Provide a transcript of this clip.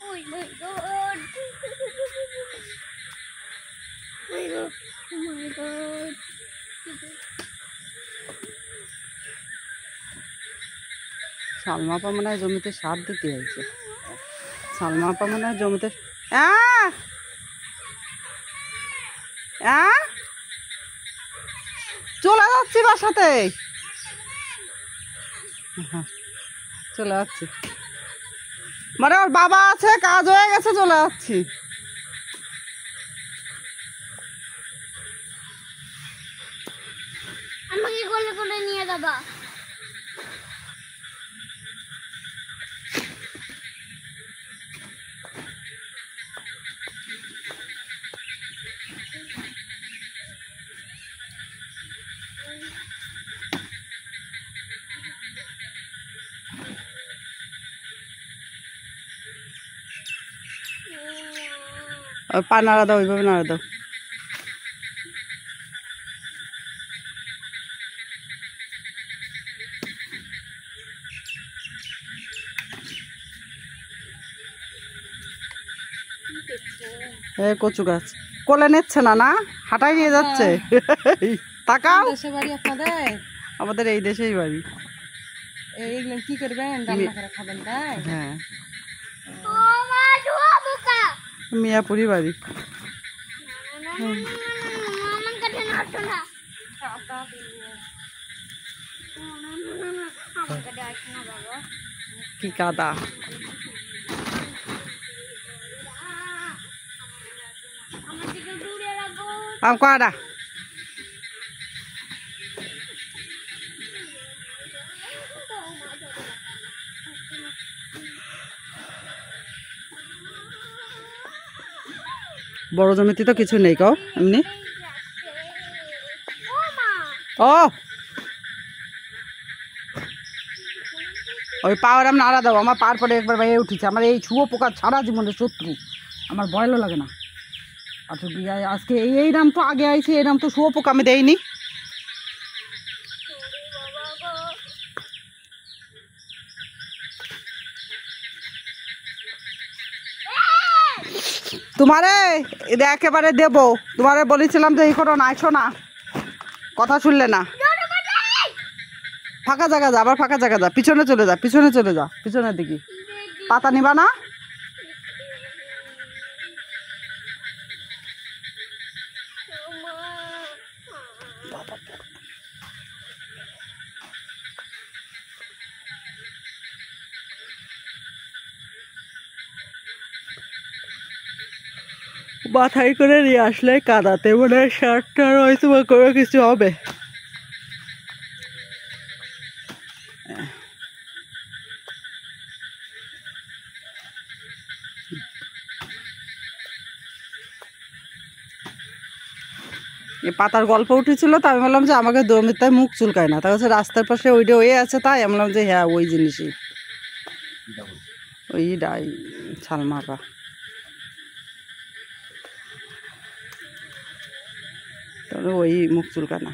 Oh my god. Oh my god. Salma আপা মনে হয় জমিতে সার দিতে হয়েছে। সালমা আপা মনে হয় জমিতে চলে যাচ্ছি বাসাতে, চলে যাচ্ছি মানে ওর বাবা আছে, কাজ হয়ে গেছে, চলে যাচ্ছি। আমাকে কোলে কোলে নিয়ে যাবা। পা নাড়া দাও, ওইভাবে নাড়া দাও। কচু গাছ কোলে নিচ্ছে না, না হাঁটাই নিয়ে যাচ্ছে। তাকাও, আমাদের এই দেশেই বাড়ি। এইগুলো কি করবেন, রান্না করে খাবেন? তাই হ্যাঁ, মিয়াপুরি বাড়ি। কি কাদা! কাদা বড় জমিতে তো কিছু নেই, কও এমনি। ও ওই পাওয়ার নাড়া দাও, আমার পার পরে একবার বাইরে উঠেছে। আমার এই শুয়ো পোকা ছাড়া জীবনের শত্রু, আমার ভয়ও লাগে না। আচ্ছা আজকে এই নাম তো আগে আইছে, এই নাম তো শুয়ো পোকা আমি দেইনি। তোমারে এটা একেবারে দেবো, তোমারে বলেছিলাম যে এই করো না, আইসো না, কথা শুনলে না। ফাঁকা জায়গা যা, আবার ফাঁকা জায়গা যা, পিছনে চলে যা, পিছনে চলে যা, পিছনের দিকে। পাতা নিবা না? মাথায় করে নিয়ে আসলে কাদাতে মনে হয় শার্টটার হয়তো বা কোনো কিছু হবে। এই পাতার গল্প উঠেছিল, তো আমি বললাম যে আমাকে জমিতে মুখ চুলকায় না, তা হচ্ছে রাস্তার পাশে ওইটা হয়ে আছে, তাই আমি বললাম যে হ্যাঁ ওই জিনিসই, ওই ডাই ছালমাপা। তবে ওই মুখ চুলকায় না।